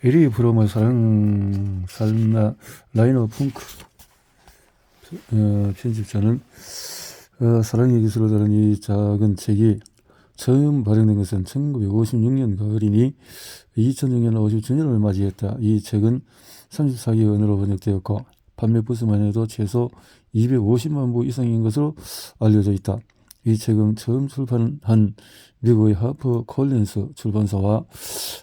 에리 브로머의 삶나 라이너 펑크 편집자는 사랑의 기술을 다룬 이 작은 책이 처음 발행된 것은 1956년 가을이니 2006년 50주년을 맞이했다. 이 책은 34개 언어로 번역되었고 판매 부수만 해도 최소 250만 부 이상인 것으로 알려져 있다. 이 책은 처음 출판한 미국의 하퍼 콜린스 출판사와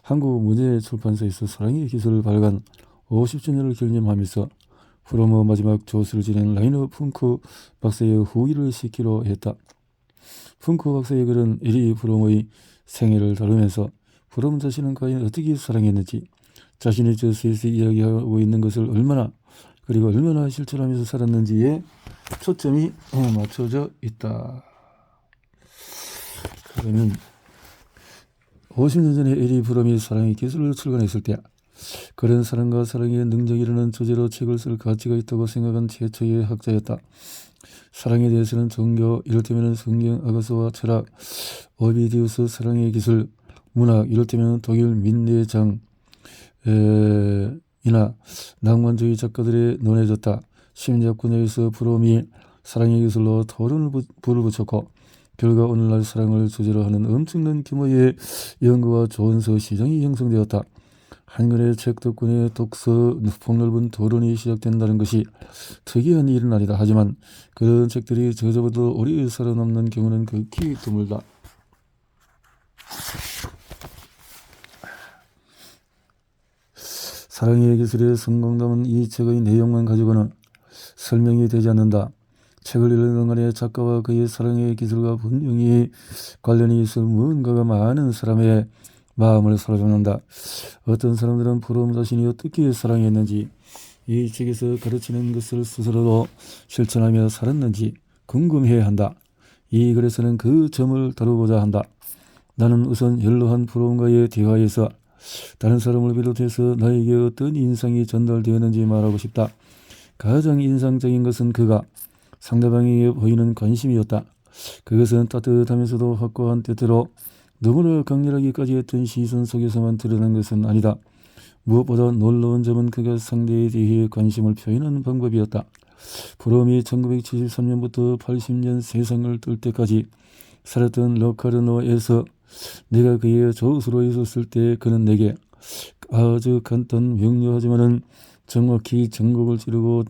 한국 문예출판사에서 사랑의 기술을 발간 50주년을 기념하면서 프로모 마지막 조수를 지낸 라이너 펑크 박사의 후기를 시키로 했다. 펑크 박사의 글은 에리 프롬의 생애를 다루면서 프롬 자신은 과연 어떻게 사랑했는지, 자신의 저서에서 이야기하고 있는 것을 얼마나 그리고 얼마나 실천하면서 살았는지에 초점이 맞춰져 있다. 그러면 50년 전에 에리 프롬이 사랑의 기술을 출간했을 때 그런 사랑과 사랑의 능력이라는 주제로 책을 쓸 가치가 있다고 생각한 최초의 학자였다. 사랑에 대해서는 종교, 이를테면 성경, 아가서와 철학, 오비디우스 사랑의 기술, 문학, 이를테면 독일 민대장 이나 낭만주의 작가들에 논해졌다. 심리학 분야에서 프롬이 사랑의 기술로 토론을 불을 붙였고 결과 오늘날 사랑을 주제로 하는 엄청난 규모의 연구와 조언서 시장이 형성되었다. 한글의 책 덕분에 독서 폭넓은 토론이 시작된다는 것이 특이한 일은 아니다. 하지만 그런 책들이 저자보다 오래 살아남는 경우는 극히 드물다. 사랑의 기술의 성공담은 이 책의 내용만 가지고는 설명이 되지 않는다. 책을 읽는 동안에 작가와 그의 사랑의 기술과 분명히 관련이 있어 무언가가 많은 사람의 마음을 사로잡는다. 어떤 사람들은 프롬 자신이 어떻게 사랑했는지, 이 책에서 가르치는 것을 스스로도 실천하며 살았는지 궁금해한다. 이 글에서는 그 점을 다루고자 한다. 나는 우선 연로한 프롬과의 대화에서 다른 사람을 비롯해서 나에게 어떤 인상이 전달되었는지 말하고 싶다. 가장 인상적인 것은 그가 상대방에게 보이는 관심이었다. 그것은 따뜻하면서도 확고한 뜻대로 너무나 강렬하기까지 했던 시선 속에서만 드러난 것은 아니다. 무엇보다 놀라운 점은 그가 상대에 대해 관심을 표현하는 방법이었다. 프롬이 1973년부터 80년 세상을 뜰 때까지 살았던 로카르노에서 내가 그의 조수로 있었을 때 그는 내게 아주 간단 명료하지만은 정확히 전곡을 찌르고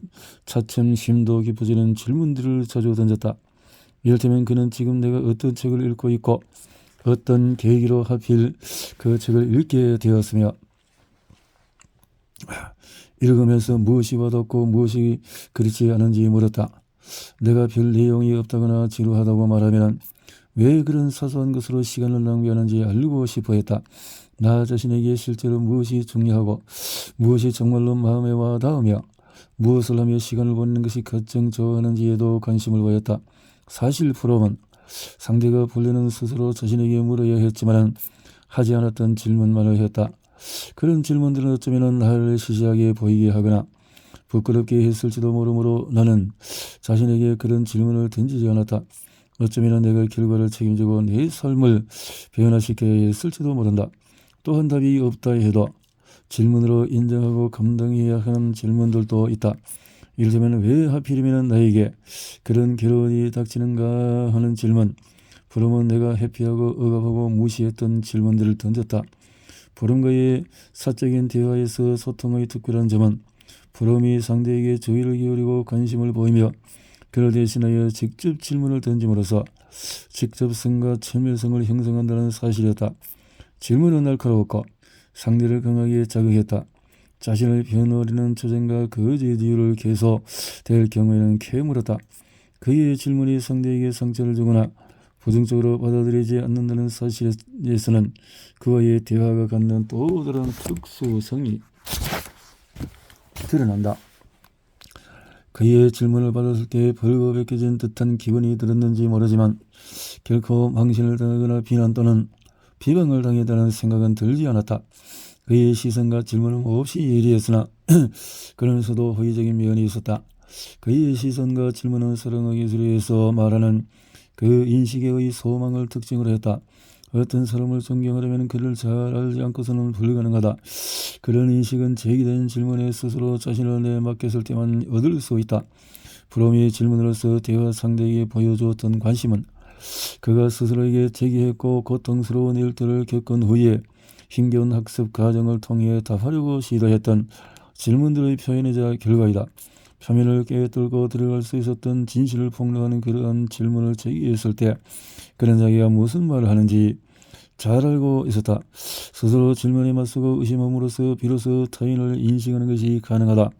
차츰 심도 깊어지는 질문들을 자주 던졌다. 이를테면 그는 지금 내가 어떤 책을 읽고 있고 어떤 계기로 하필 그 책을 읽게 되었으며 읽으면서 무엇이 와닿고 무엇이 그렇지 않은지 물었다. 내가 별 내용이 없다거나 지루하다고 말하면 왜 그런 사소한 것으로 시간을 낭비하는지 알고 싶어 했다. 나 자신에게 실제로 무엇이 중요하고 무엇이 정말로 마음에 와 닿으며 무엇을 하며 시간을 보내는 것이 가장 좋아하는지에도 관심을 보였다. 사실 프롬은 상대가 불리는 스스로 자신에게 물어야 했지만 하지 않았던 질문만을 했다. 그런 질문들은 어쩌면 나를 시시하게 보이게 하거나 부끄럽게 했을지도 모르므로 나는 자신에게 그런 질문을 던지지 않았다. 어쩌면 내가 결과를 책임지고 내 삶을 변화시켜야 했을지도 모른다. 또한 답이 없다 해도 질문으로 인정하고 감당해야 하는 질문들도 있다. 이를테면 왜 하필이면 나에게 그런 결혼이 닥치는가 하는 질문. 프롬은 내가 회피하고 억압하고 무시했던 질문들을 던졌다. 프롬과의 사적인 대화에서 소통의 특별한 점은 프롬이 상대에게 주의를 기울이고 관심을 보이며 그를 대신하여 직접 질문을 던짐으로써 직접성과 친밀성을 형성한다는 사실이었다. 질문은 날카로웠고 상대를 강하게 자극했다. 자신을 변호하려는 주장과 거짓 이유를 계속될 경우에는 캐물었다. 그의 질문이 상대에게 상처를 주거나 부정적으로 받아들이지 않는다는 사실에서는 그와의 대화가 갖는 또 다른 특수성이 드러난다. 그의 질문을 받았을 때 벌거벗겨진 듯한 기분이 들었는지 모르지만 결코 망신을 당하거나 비난 또는 비방을 당했다는 생각은 들지 않았다. 그의 시선과 질문은 몹시 예리했으나 그러면서도 호의적인 면이 있었다. 그의 시선과 질문은 사랑의 기술에서 말하는 그 인식의 소망을 특징으로 했다. 어떤 사람을 존경하려면 그를 잘 알지 않고서는 불가능하다. 그런 인식은 제기된 질문에 스스로 자신을 내맡겼을 때만 얻을 수 있다. 브롬이 질문으로서 대화 상대에게 보여주었던 관심은 그가 스스로에게 제기했고 고통스러운 일들을 겪은 후에 힘겨운 학습 과정을 통해 답하려고 시도했던 질문들의 표현이자 결과이다. 표면을 깨뚫고 들어갈 수 있었던 진실을 폭로하는 그러한 질문을 제기했을 때 그는 자기가 무슨 말을 하는지 잘 알고 있었다. 스스로 질문에 맞서고 의심함으로써 비로소 타인을 인식하는 것이 가능하다.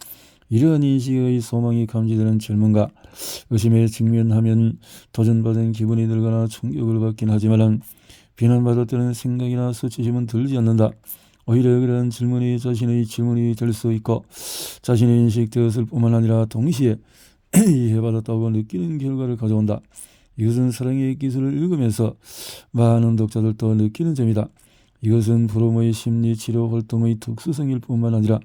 이러한 인식의 소망이 감지되는 질문과 의심에 직면하면 도전받은 기분이 들거나 충격을 받긴 하지만 비난받을 때는 생각이나 수치심은 들지 않는다. 오히려 그런 질문이 자신의 질문이 될 수 있고 자신이 인식되었을 뿐만 아니라 동시에 이해받았다고 느끼는 결과를 가져온다. 이것은 사랑의 기술을 읽으면서 많은 독자들도 느끼는 점이다. 이것은 브롬의 심리치료 활동의 특수성일 뿐만 아니라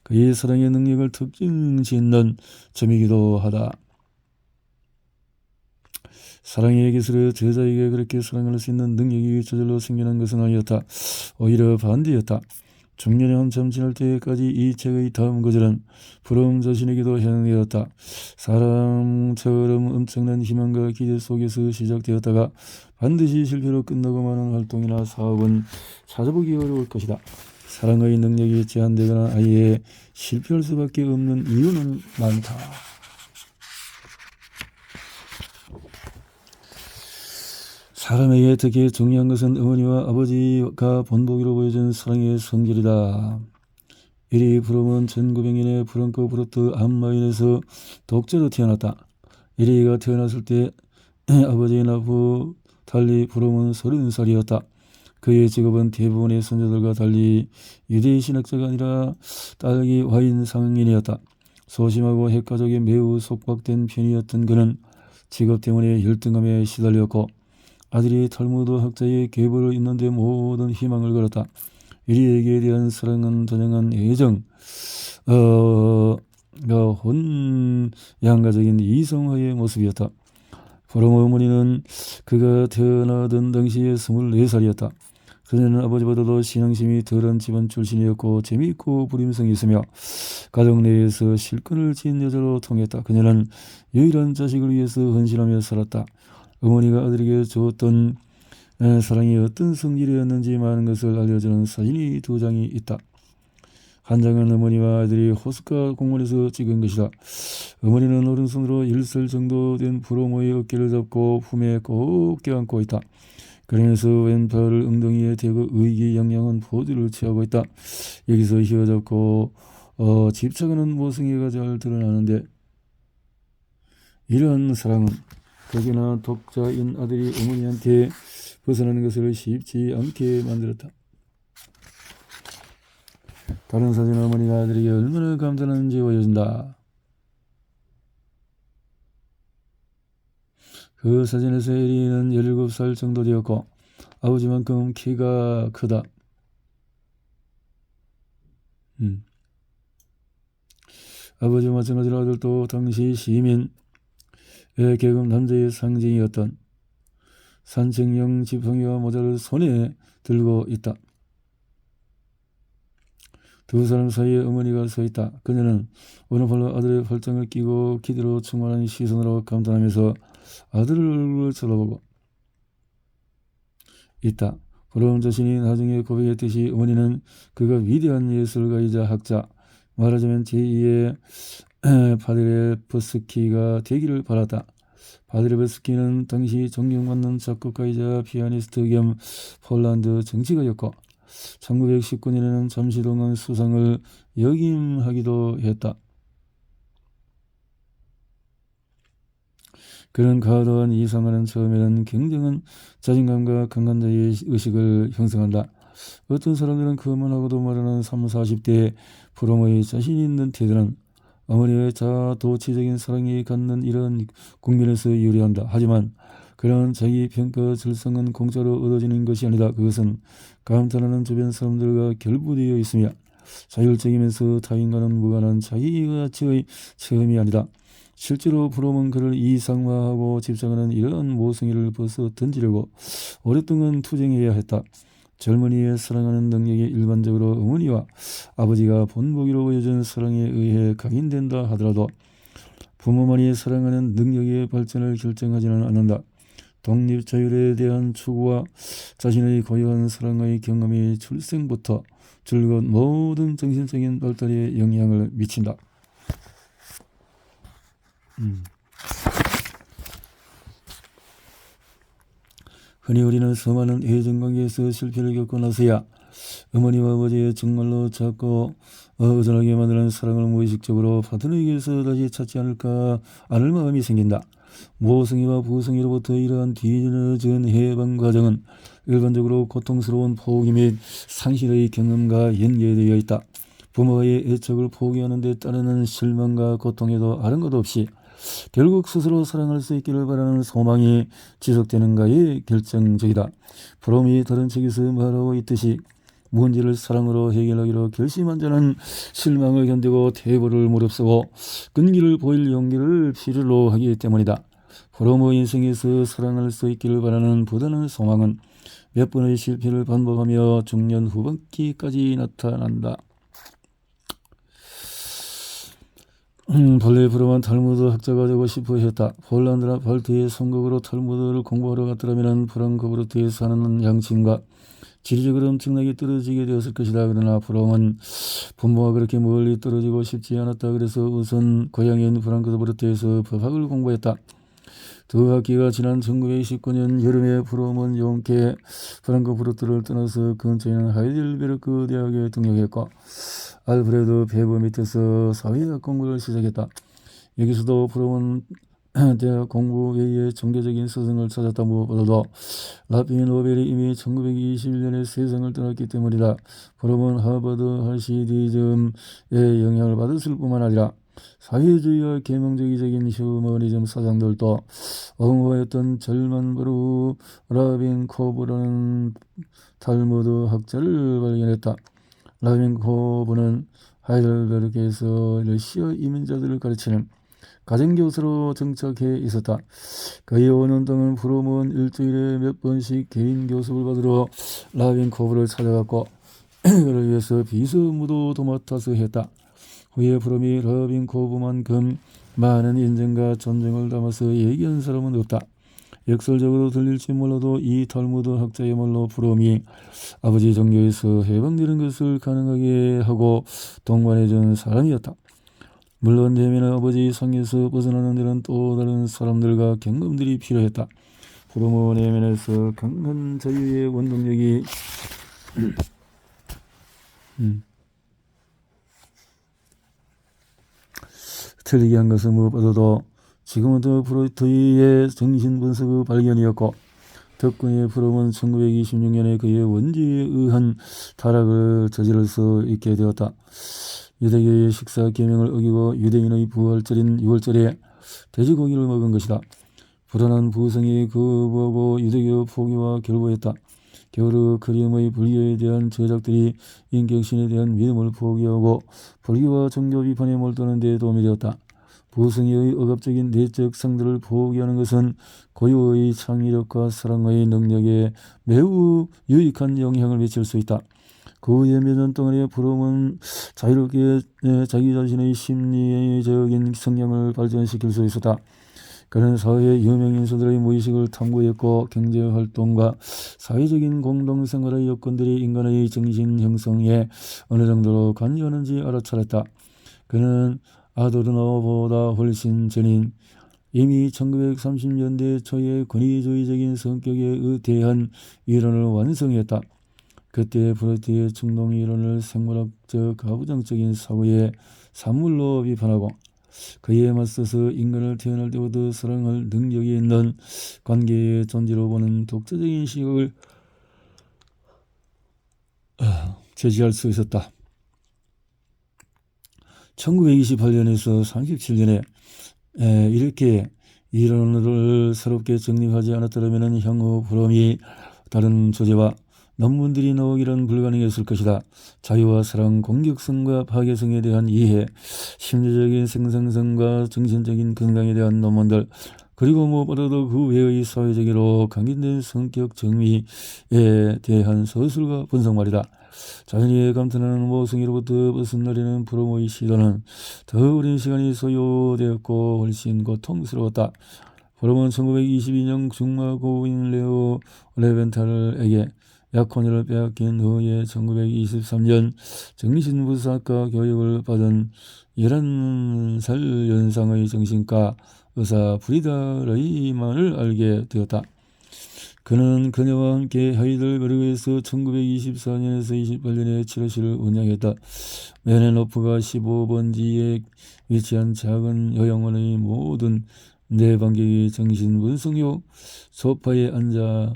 그의 사랑의 능력을 특징짓는 점이기도 하다. 사랑의 기술을 저자에게 그렇게 사랑할 수 있는 능력이 저절로 생겨난 것은 아니었다. 오히려 반대였다. 중년이 한참 지날 때까지 이 책의 다음 구절은 브롬 자신에게도 해당되었다. 사람처럼 엄청난 희망과 기대 속에서 시작되었다가 반드시 실패로 끝나고 마는 활동이나 사업은 찾아보기 어려울 것이다. 사랑의 능력이 제한되거나 아예 실패할 수밖에 없는 이유는 많다. 사람에게 특히 중요한 것은 어머니와 아버지가 본보기로 보여준 사랑의 성질이다. 이리 브롬은 1900년에 프랑크푸르트 암마인에서 독자로 태어났다. 이리가 태어났을 때 아버지 나프탈리 브롬은 30살이었다. 그의 직업은 대부분의 선조들과 달리 유대 신학자가 아니라 딸기 와인 상인이었다. 소심하고 핵가족에 매우 속박된 편이었던 그는 직업 때문에 열등감에 시달렸고 아들이 탈무드 학자의 계보를 잇는데 모든 희망을 걸었다. 이리에게 대한 사랑은 단연한 애정, 혼양가적인 이성화의 모습이었다. 브롬 어머니는 그가 태어나던 당시에 24살이었다. 그녀는 아버지보다도 신앙심이 덜한 집안 출신이었고 재미있고 부림성이 있으며 가정 내에서 실권을 지닌 여자로 통했다. 그녀는 유일한 자식을 위해서 헌신하며 살았다. 어머니가 아들에게 주었던 사랑이 어떤 성질이었는지 많은 것을 알려주는 사진이 2장이 있다. 한 장은 어머니와 아들이 호숫가 공원에서 찍은 것이다. 어머니는 오른손으로 1살 정도 된 브롬의 어깨를 잡고 품에 꼭 껴안고 있다. 그러면서 왼팔을 엉덩이에 대고 의기양양한 포즈를 취하고 있다. 여기서 휘어잡고 집착하는 모성애가 잘 드러나는데 이런 사랑은 독이나 독자인 아들이 어머니한테 벗어나는 것을 쉽지 않게 만들었다. 다른 사진 어머니가 아들에게 얼마나 감탄하는지 보여준다. 그 사진에서 에리는 17살 정도 되었고 아버지만큼 키가 크다. 아버지와 마찬가지로 아들도 당시 시민 계급 남자의 상징이었던 산책용 지팡이와 모자를 손에 들고 있다. 두 사람 사이에 어머니가 서 있다. 그녀는 오른팔로 아들의 팔짱을 끼고 기대로 충만한 시선으로 감탄하면서 아들의 얼굴을 쳐다보고 있다. 브롬 자신이 나중에 고백했듯이 어머니는 그가 위대한 예술가이자 학자, 말하자면 제2의 파드레프스키가 되기를 바랐다. 파드레프스키는 당시 존경받는 작곡가이자 피아니스트 겸 폴란드 정치가였고 1919년에는 잠시 동안 수상을 역임하기도 했다. 그런 과도한 이상은 처음에는 굉장한 자신감과 강한 자의식을 형성한다. 어떤 사람들은 그만하고도 말하는 30, 40대 브롬의 자신 있는 태도는 어머니의 자아도취적인 사랑이 갖는 이런 국면에서 유리한다. 하지만 그런 자기 평가 질성은 공짜로 얻어지는 것이 아니다. 그것은 감탄하는 주변 사람들과 결부되어 있으며 자율적이면서 타인과는 무관한 자기 가치의 체험이 아니다. 실제로 프롬은 그를 이상화하고 집착하는 이러한 모성애를 벗어 던지려고 오랫동안 투쟁해야 했다. 젊은이의 사랑하는 능력이 일반적으로 어머니와 아버지가 본보기로 보여준 사랑에 의해 각인된다 하더라도 부모만이 사랑하는 능력의 발전을 결정하지는 않는다. 독립 자율에 대한 추구와 자신의 고유한 사랑의 경험이 출생부터 즐거운 모든 정신적인 발달에 영향을 미친다. 흔히 우리는 수많은 애정관계에서 실패를 겪고 나서야 어머니와 아버지의 정말로 작고 의존하게 만드는 사랑을 무의식적으로 파트너에게서 다시 찾지 않을 마음이 생긴다. 모성애와 부성애로부터 이러한 뒤늦은 해방 과정은 일반적으로 고통스러운 포기 및 상실의 경험과 연계되어 있다. 부모의 애착을 포기하는 데 따르는 실망과 고통에도 아랑곳 없이 결국 스스로 사랑할 수 있기를 바라는 소망이 지속되는가에 결정적이다. 프롬이 다른 책에서 말하고 있듯이 문제를 사랑으로 해결하기로 결심한 자는 실망을 견디고 태보를 무릅쓰고 끈기를 보일 용기를 필요로 하기 때문이다. 프롬의 인생에서 사랑할 수 있기를 바라는 부단한 소망은 몇 번의 실패를 반복하며 중년 후반기까지 나타난다. 본래 프롬은 탈무드 학자가 되고 싶어 했다. 폴란드나 발트의 성곽으로 탈무드를 공부하러 갔더라면 프랑크푸르트에 사는 양친과 지리적으로 엄청나게 떨어지게 되었을 것이다. 그러나 프롬은 부모와 그렇게 멀리 떨어지고 싶지 않았다. 그래서 우선 고향인 프랑크푸르트에서 법학을 공부했다. 두 학기가 지난 1929년 여름에 프롬은 용케 프랑크푸르트를 떠나서 근처에 있는 하이델베르크 대학에 등록했고 알프레드 베버 밑에서 사회학 공부를 시작했다. 여기서도 프롬은 대학 공부 외에 종교적인 스승을 찾았다. 무엇보다도 라핀 노벨이 이미 1921년에 세상을 떠났기 때문이다. 프롬은 하버드 하시디즘의 영향을 받았을 뿐만 아니라 사회주의와 계명주의적인 휴머니즘 사상들도 옹호했던 절만브루 라빈코브라는 탈무드 학자를 발견했다. 라빈코브는 하이델베르크에서 러시아 이민자들을 가르치는 가정교사로 정착해 있었다. 그의 5년 동안 프롬은 일주일에 몇 번씩 개인 교습을 받으러 라빈코브를 찾아갔고 그를 위해서 비서무도 도맡아서 했다. 후에 프롬이 라빈코브만큼 많은 인정과 존중을 담아서 얘기한 사람은 없다. 역설적으로 들릴지 몰라도 이 탈무드 학자야말로 프롬이 아버지 종교에서 해방되는 것을 가능하게 하고 동반해준 사람이었다. 물론 내면의 아버지 상에서 벗어나는 데는 또 다른 사람들과 경험들이 필요했다. 프롬의 내면에서 강한 자유의 원동력이 틀리게 한 것은 무엇보다도 지금부터 프로이트의 정신분석의 발견이었고 덕분에 프롬은 1926년에 그의 원죄에 의한 타락을 저지를 수 있게 되었다. 유대교의 식사 계명을 어기고 유대인의 부활절인 6월절에 돼지고기를 먹은 것이다. 불안한 부성이 거부하고 유대교 포기와 결부했다. 겨울의 그림의 불교에 대한 저작들이 인격신에 대한 믿음을 포기하고 불교와 종교 비판에 몰두하는 데 도움이 되었다. 부성의 억압적인 내적 상들을 포기하는 것은 고유의 창의력과 사랑의 능력에 매우 유익한 영향을 미칠 수 있다. 그 후에 몇 년 동안에 프롬은 자유롭게 자기 자신의 심리적인 성향을 발전시킬 수 있었다. 그는 사회 유명 인사들의 무의식을 탐구했고 경제활동과 사회적인 공동생활의 여건들이 인간의 정신 형성에 어느 정도로 관여하는지 알아차렸다. 그는 아도르노보다 훨씬 전인 이미 1930년대 초에 권위주의적인 성격에 대한 이론을 완성했다. 그때 프로이트의 충동 이론을 생물학적 가부장적인 사고의 산물로 비판하고 그에 맞서서 인간을 태어날 때부터 사랑할 능력이 있는 관계의 존재로 보는 독자적인 시각을 제시할 수 있었다. 1928년에서 37년에 이렇게 이론을 새롭게 정립하지 않았더라면 향후 프롬이 다른 주제와 논문들이 나오기란 불가능했을 것이다. 자유와 사랑, 공격성과 파괴성에 대한 이해, 심리적인 생산성과 정신적인 건강에 대한 논문들, 그리고 무엇보다도 그 외의 사회적으로 강인된 성격 정의에 대한 서술과 분석 말이다. 자연이 감탄하는 모성애로부터 벗어나려는 프로모의 시도는 더 오랜 시간이 소요되었고 훨씬 고통스러웠다. 프롬은 1922년 중마고인 레오 레벤탈에게 약혼녀를 빼앗긴 후에 1923년 정신분석학과 교육을 받은 11살 연상의 정신과 의사 프리다 레이만을 알게 되었다. 그는 그녀와 함께 하이델베르크에서 1924년에서 28년에 치료실을 운영했다. 메넨호프가 15번지에 위치한 작은 요양원의 모든 내방객이 정신분석용 소파에 앉아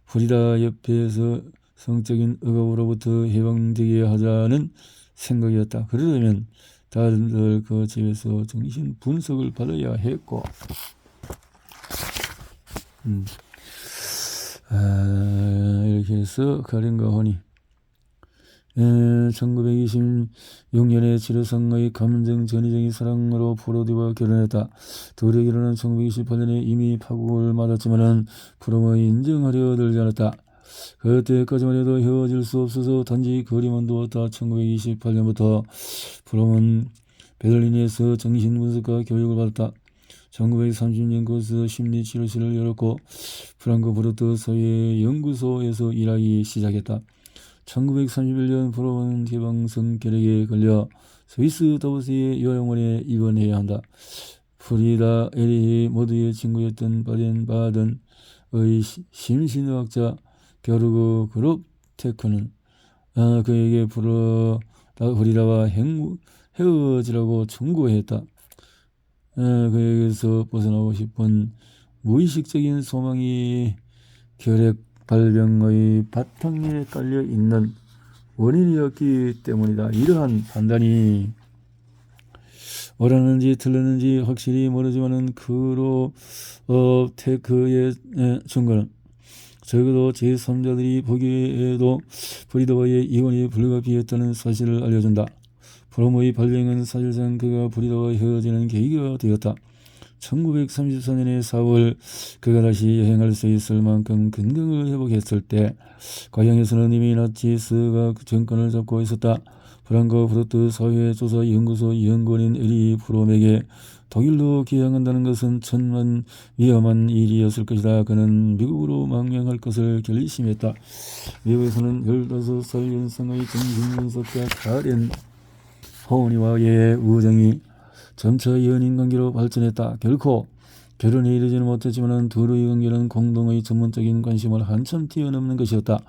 프리다 옆에서 성적인 억압으로부터 해방되게 하자는 생각이었다. 그러려면 다들 그 집에서 정신분석을 받아야 했고 이렇게 해서 가린과 혼이 1926년에 지르상의 감정 전의적인 사랑으로 프로디와 결혼했다. 둘의 결혼은 1928년에 이미 파국을 맞았지만 프롬이 인정하려 들지 않았다. 그때까지만 해도 헤어질 수 없어서 단지 거리만 두었다. 1928년부터 프롬은 베를린에서 정신분석과 교육을 받았다. 1930년 거기서 심리치료실을 열었고 프랑크푸르트 사회연구소에서 일하기 시작했다. 1931년 프롬은 개방성 결핵에 걸려 스위스 다보스의 요양원에 입원해야 한다. 프리다 에리히 모두의 친구였던 바덴바덴의 심신의학자 게르그 그롭테크는 그에게 프리다와 헤어지라고 충고했다. 그에게서 벗어나고 싶은 무의식적인 소망이 결핵 발병의 바탕에 깔려 있는 원인이었기 때문이다. 이러한 판단이 옳았는지 틀렸는지 확실히 모르지만은 크롭테크의 증거는 적어도 제3자들이 보기에도 프리다와의 이혼이 불가피했다는 사실을 알려준다. 프롬의 발병은 사실상 그가 프리다와 헤어지는 계기가 되었다. 1934년의 4월 그가 다시 여행할 수 있을 만큼 건강을 회복했을 때 과정에서는 이미 나치스가 정권을 잡고 있었다. 프랑크푸르트 사회조사연구소 연구원인 에리 프롬에게 독일로 귀향한다는 것은 천만 위험한 일이었을 것이다. 그는 미국으로 망명할 것을 결심했다. 미국에서는 15살 연상의 정신분석가 카렌 호니와의 우정이 점차 연인관계로 발전했다. 결코 결혼에 이르지는 못했지만 둘의 관계는 공동의 전문적인 관심을 한참 뛰어넘는 것이었다.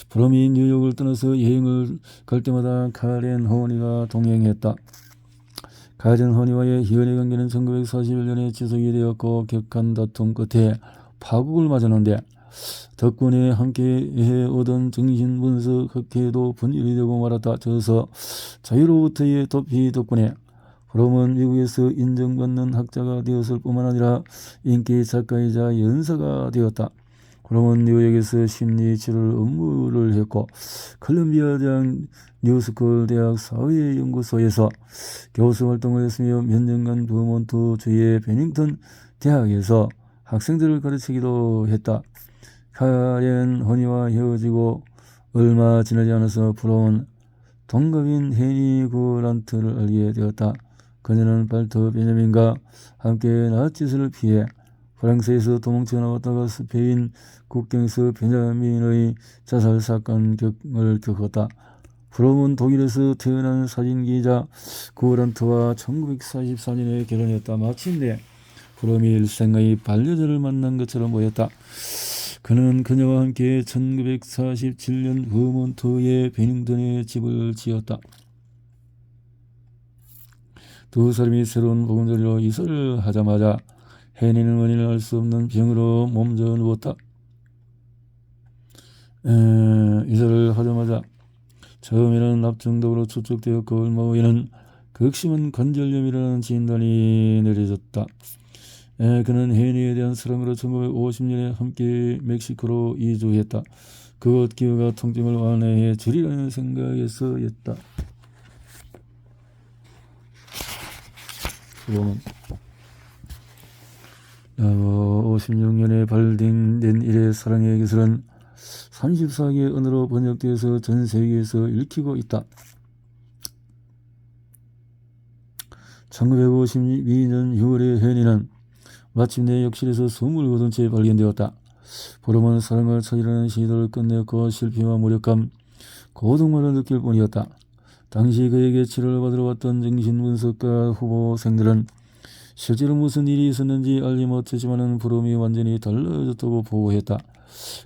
프롬이 뉴욕을 떠나서 여행을 갈 때마다 카렌 호니가 동행했다. 카렌 호니와의 연애 관계는 1941년에 지속이 되었고 격한 다툼 끝에 파국을 맞았는데 덕분에 함께 해오던 정신분석 학회도 분열이 되고 말았다. 저서 자유로부터의 도피 덕분에 프롬은 미국에서 인정받는 학자가 되었을 뿐만 아니라 인기 작가이자 연사가 되었다. 프롬은 뉴욕에서 심리치료 업무를 했고 컬럼비아 대학 뉴스쿨 대학 사회연구소에서 교수 활동을 했으며 몇 년간 버몬트 주의 베닝턴 대학에서 학생들을 가르치기도 했다. 카렌 호니와 헤어지고 얼마 지나지 않아서 프롬은 동갑인 헤니 그란트를 알게 되었다. 그녀는 발터 베냐민과 함께 나치스를 피해 프랑스에서 도망쳐 나왔다가 스페인 국경에서 베냐민의 자살 사건을 겪었다. 프롬은 독일에서 태어난 사진기자 그란트와 1944년에 결혼했다. 마침내 프롬이 일생의 반려자를 만난 것처럼 보였다. 그는 그녀와 함께 1947년 버몬트의 베닝턴에 집을 지었다. 두 사람이 새로운 보금자리로 이사를 하자마자 헤니는 원인을 알 수 없는 병으로 몸져 누웠다. 이사를 하자마자 처음에는 납정독으로 추측되었고 얼마 후에는 극심한 관절염이라는 진단이 내려졌다. 그는 헤니에 대한 사랑으로 1950년에 함께 멕시코로 이주했다. 그것 기회가 통증을 완화해 주리라는 생각에서였다. 보면 56년에 발행된 이래 사랑의 기술은 34개의 언어로 번역되어서 전 세계에서 읽히고 있다. 1952년 6월에 헨리는 마침내 욕실에서 숨을 거둔 채 발견되었다. 보름은 사랑을 찾으려는 시도를 끝냈고 실패와 무력감, 고통만을 느낄 뿐이었다. 당시 그에게 치료를 받으러 왔던 정신분석가 후보생들은 실제로 무슨 일이 있었는지 알지 못했지만 부름이 완전히 달라졌다고 보고했다.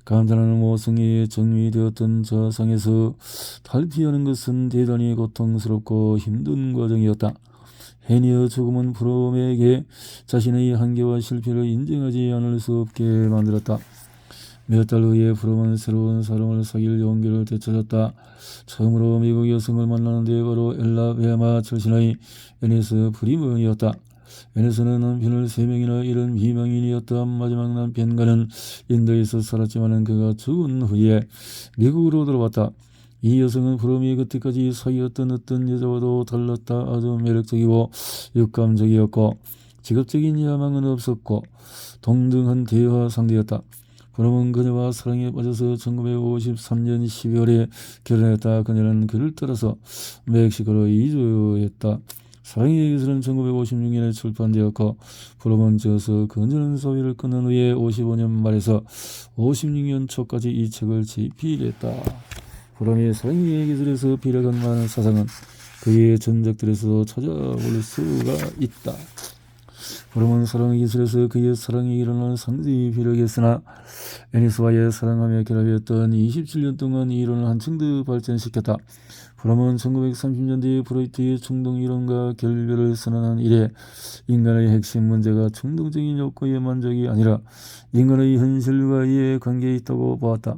감탄하는 모성애에 정리되었던 저상에서 탈피하는 것은 대단히 고통스럽고 힘든 과정이었다. 헨리의 죽음은 프롬에게 자신의 한계와 실패를 인정하지 않을 수 없게 만들었다. 몇 달 후에 프롬은 새로운 사람을 사귈 용기를 되찾았다. 처음으로 미국 여성을 만나는데 바로 엘라베마 출신의 에네스 프리먼이었다. 에네스는 남편을 3명이나 잃은 비망인이었다. 마지막 남편과는 인도에서 살았지만 그가 죽은 후에 미국으로 돌아왔다. 이 여성은 프롬이 그때까지 사귀었던 어떤 여자와도 달랐다. 아주 매력적이고 육감적이었고 직업적인 야망은 없었고 동등한 대화 상대였다. 프롬은 그녀와 사랑에 빠져서 1953년 12월에 결혼했다. 그녀는 그를 따라서 멕시코로 이주했다. 사랑의 기술은 1956년에 출판되었고 프롬은 저서 그녀는 소유를 끊은 후에 55년 말에서 56년 초까지 이 책을 집필했다. 프롬이 사랑의 기술에서 비력한 많은 사상은 그의 전작들에서도 찾아볼 수가 있다. 프롬은 사랑의 기술에서 그의 사랑에 일어난 상대의 비력이었으나 에니스와의 사랑하며 결합했던 27년 동안 이 이론을 한층 더 발전시켰다. 프롬은 1930년대 프로이트의 충동 이론과 결별을 선언한 이래 인간의 핵심 문제가 충동적인 욕구의 만족이 아니라 인간의 현실과 이의 관계에 있다고 보았다.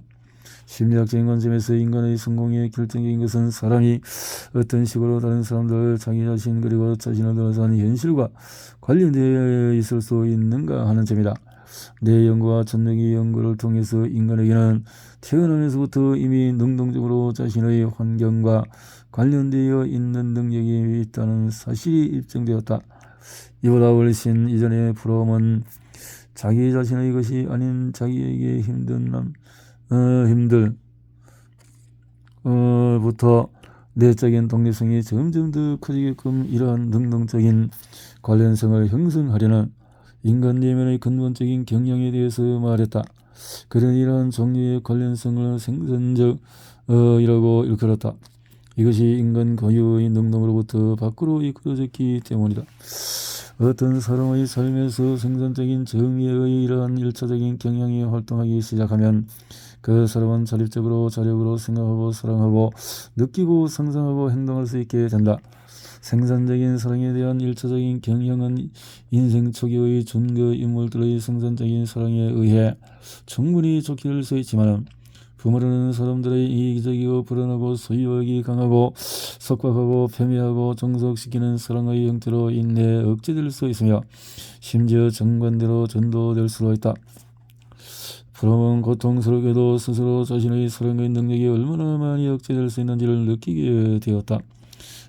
심리학적인 관점에서 인간의 성공의 결정적인 것은 사람이 어떤 식으로 다른 사람들, 자기 자신 그리고 자신을 둘러싼 현실과 관련되어 있을 수 있는가 하는 점이다. 내 연구와 전능의 연구를 통해서 인간에게는 태어나면서부터 이미 능동적으로 자신의 환경과 관련되어 있는 능력이 있다는 사실이 입증되었다. 이보다 훨씬 이전에 프롬은 자기 자신의 것이 아닌 자기에게 부터 내적인 독립성이 점점 더 커지게끔 이러한 능동적인 관련성을 형성하려는 인간 내면의 근본적인 경향에 대해서 말했다. 그는 이러한 종류의 관련성을 생산적이라고 일컬었다. 이것이 인간 고유의 능동으로부터 밖으로 이끌어졌기 때문이다. 어떤 사람의 삶에서 생산적인 정의의 이러한 일차적인 경향이 활동하기 시작하면 그 사람은 자립적으로 자력으로 생각하고 사랑하고 느끼고 상상하고 행동할 수 있게 된다. 생산적인 사랑에 대한 일차적인 경향은 인생 초기의 준거 인물들의 생산적인 사랑에 의해 충분히 촉힐 수 있지만 부모라는 사람들의 이기적이고 불안하고 소유욕이 강하고 속박하고 폄훼하고 종속시키는 사랑의 형태로 인해 억제될 수 있으며 심지어 정반대로 전도될 수도 있다. 프롬은 고통스럽게도 스스로 자신의 사랑의 능력이 얼마나 많이 억제될 수 있는지를 느끼게 되었다.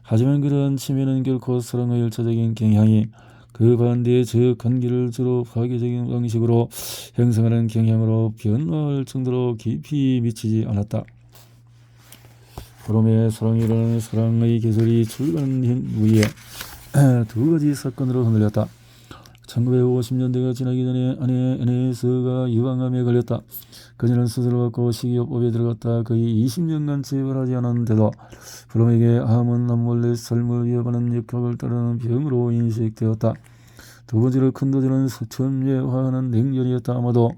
하지만 그러한 침해는 결코 사랑의 일차적인 경향이 그 반대의 저 관계를 주로 파괴적인 방식으로 형성하는 경향으로 변화할 정도로 깊이 미치지 않았다. 프롬의 사랑이라는 사랑의 개설이 출간한 후에 두 가지 사건으로 흔들렸다. 1950년대가 지나기 전에 아내 에네스가 유방암에 걸렸다. 그녀는 수술을 받고 식이요법에 들어갔다. 거의 20년간 재발하지 않았는데도 프롬에게 암은 남몰래 삶을 위협하는 역학을 따르는 병으로 인식되었다. 두 번째로 큰 도전은 천재화하는 냉전이었다. 아마도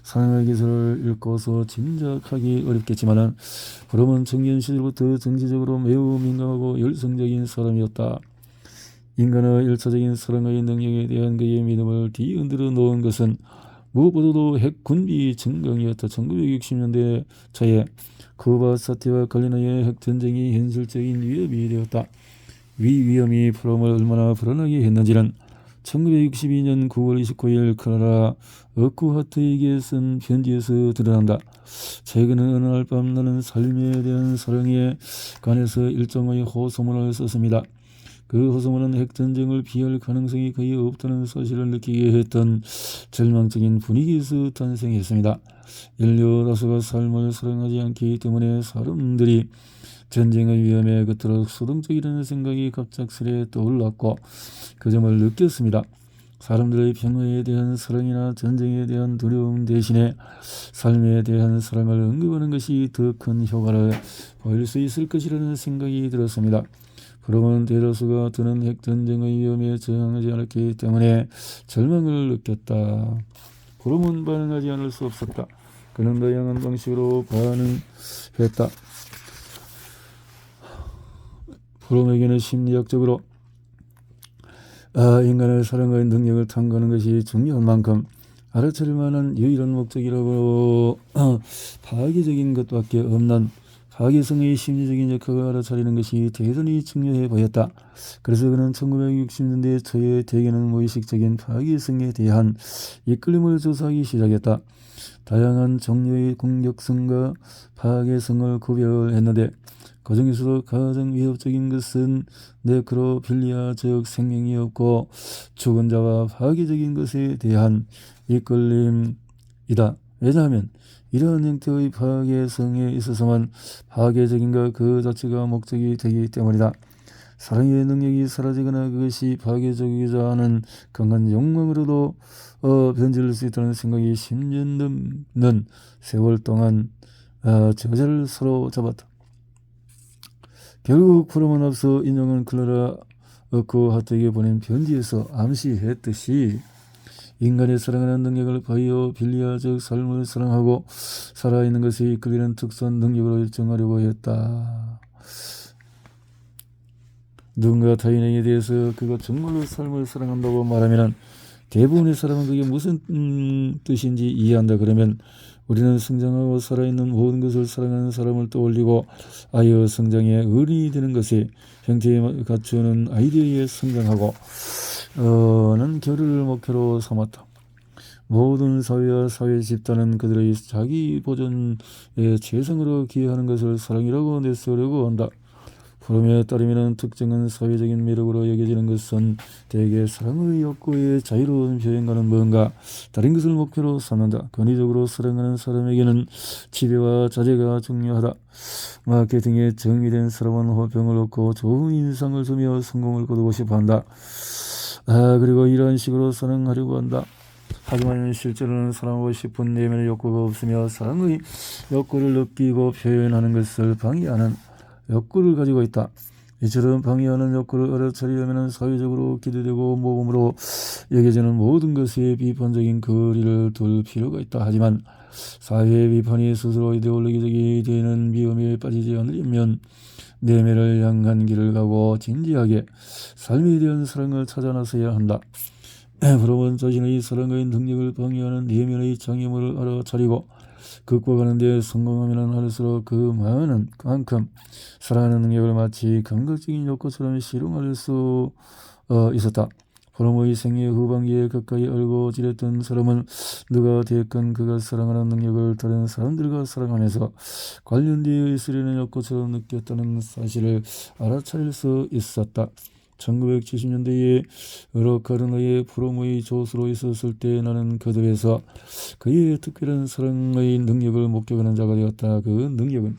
사랑의 기술을 읽고서 짐작하기 어렵겠지만 프롬은 청년 시절부터 정치적으로 매우 민감하고 열성적인 사람이었다. 인간의 일차적인 사랑의 능력에 대한 그의 믿음을 뒤흔들어 놓은 것은 무엇보다도 핵 군비 증강이었다. 1960년대 초에 쿠바 사태와 관련하여 핵 전쟁이 현실적인 위협이 되었다. 위 위험이 프롬을 얼마나 불안하게 했는지는 1962년 9월 29일 클라라 어쿠하트에게 쓴 편지에서 드러난다. 최근에 어느 날 밤 나는 삶에 대한 사랑에 관해서 일종의 호소문을 썼습니다. 그 호소문은 핵전쟁을 피할 가능성이 거의 없다는 사실을 느끼게 했던 절망적인 분위기에서 탄생했습니다. 인류 다수가 삶을 사랑하지 않기 때문에 사람들이 전쟁의 위험에 그토록 수동적이라는 생각이 갑작스레 떠올랐고 그 점을 느꼈습니다. 사람들의 평화에 대한 사랑이나 전쟁에 대한 두려움 대신에 삶에 대한 사랑을 언급하는 것이 더 큰 효과를 보일 수 있을 것이라는 생각이 들었습니다. 그러면 대다수가 드는 핵전쟁의 위험에 저항하지 않았기 때문에 절망을 느꼈다. 그러면 반응하지 않을 수 없었다. 그는 다양한 방식으로 반응했다. 브롬에게는 심리학적으로 인간의 사랑의 능력을 탐구하는 것이 중요한 만큼 알아차릴 만한 유일한 목적이라고 파괴적인 것밖에 없는 파괴성의 심리적인 역학을 알아차리는 것이 대단히 중요해 보였다. 그래서 그는 1960년대 초에 대개는 무의식적인 파괴성에 대한 이끌림을 조사하기 시작했다. 다양한 종류의 공격성과 파괴성을 구별했는데 그 중에서도 가장 위협적인 것은 네크로필리아, 즉 생명이 없고 죽은 자와 파괴적인 것에 대한 이끌림이다. 왜냐하면 이러한 형태의 파괴성에 있어서만 파괴적인가 그 자체가 목적이 되기 때문이다. 사랑의 능력이 사라지거나 그것이 파괴적이자 하는 강한 욕망으로도 변질될 수 있다는 생각이 10년 넘는 세월 동안 저자를 사로잡았다. 결국 프롬은 앞서 인용한 클라라 어쿠하트에게 보낸 편지에서 암시했듯이 인간의 사랑하는 능력을 바이오 빌리아적 삶을 사랑하고 살아있는 것에 이끌리는 특수한 능력으로 일정하려고 했다. 누군가 타인에게 대해서 그가 정말로 삶을 사랑한다고 말하면 대부분의 사람은 그게 무슨 뜻인지 이해한다. 그러면 우리는 성장하고 살아있는 모든 것을 사랑하는 사람을 떠올리고 아이의 성장에 어른이 되는 것에 형태에 갖추는 아이디어에 성장하고 는 교류를 목표로 삼았다. 모든 사회와 사회 집단은 그들의 자기 보존에 최선으로 기여하는 것을 사랑이라고 내세우려고 한다. 프롬에 따르면 특정한 사회적인 매력으로 여겨지는 것은 대개 사랑의 욕구의 자유로운 표현과는 뭔가 다른 것을 목표로 삼는다. 권위적으로 사랑하는 사람에게는 지배와 자제가 중요하다. 마케팅에 정의된 사람은 호평을 얻고 좋은 인상을 주며 성공을 거두고 싶어한다. 그리고 이런 식으로 사랑하려고 한다. 하지만 실제로는 사랑하고 싶은 내면의 욕구가 없으며 사랑의 욕구를 느끼고 표현하는 것을 방해하는 욕구를 가지고 있다. 이처럼 방해하는 욕구를 알아차리려면 사회적으로 기대되고 모범으로 여겨지는 모든 것에 비판적인 거리를 둘 필요가 있다. 하지만 사회의 비판이 스스로 이데올로기적이 되는 위험에 빠지지 않으려면 내면을 향한 길을 가고 진지하게 삶에 대한 사랑을 찾아 나서야 한다. 브롬은 자신의 사랑의 능력을 방해하는 내면의 장애물을 알아차리고 극복하는 데 성공하면 할수록 그만큼 사랑하는 능력을 마치 감각적인 욕구처럼 실용할 수 있었다. 브롬의 생애 후반기에 가까이 알고 지냈던 사람은 누가 되었건 그가 사랑하는 능력을 다른 사람들과 사랑하면서 관련되어 있으려는 욕구처럼 느꼈다는 사실을 알아차릴 수 있었다. 1970년대에 으로카르노의 프롬의 조수로 있었을 때 나는 거듭에서 그의 특별한 사랑의 능력을 목격하는 자가 되었다. 그 능력은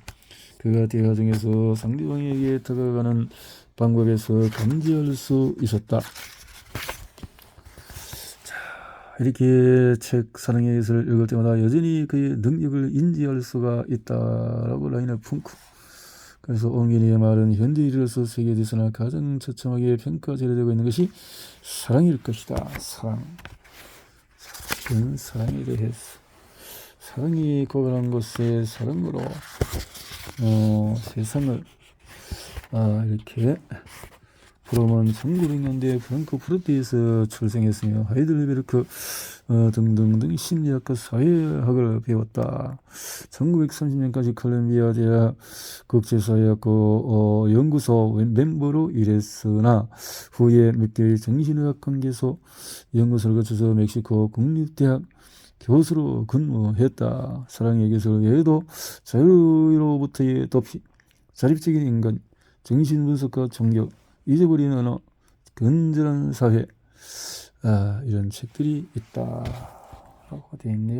그가 대화 중에서 상대방에게 다가가는 방법에서 감지할 수 있었다. 이렇게 책 사랑의 예술을 읽을 때마다 여전히 그의 능력을 인지할 수가 있다라고 라인을 품고, 그래서 옹긴이의 말은 현대인으로서 세계 대선을 가장 처참하게 평가절하되고 있는 것이 사랑일 것이다. 사랑에 대해서 사랑이 고갈한 곳에 사랑으로 세상을 이렇게 브롬은 1900년대 프랑크푸르트에서 출생했으며 하이델베르크 등등등 심리학과 사회학을 배웠다. 1930년까지 콜롬비아 대학 국제사회학과 연구소 멤버로 일했으나 후에 몇 개의 정신의학 관계소 연구소를 거쳐서 멕시코 국립대학 교수로 근무했다. 사랑의 기술 외에도 자유로부터의 도피, 자립적인 인간, 정신분석과 종교, 잊어버린 언어, 건전한 사회, 이런 책들이 있다라고 되어 있네요.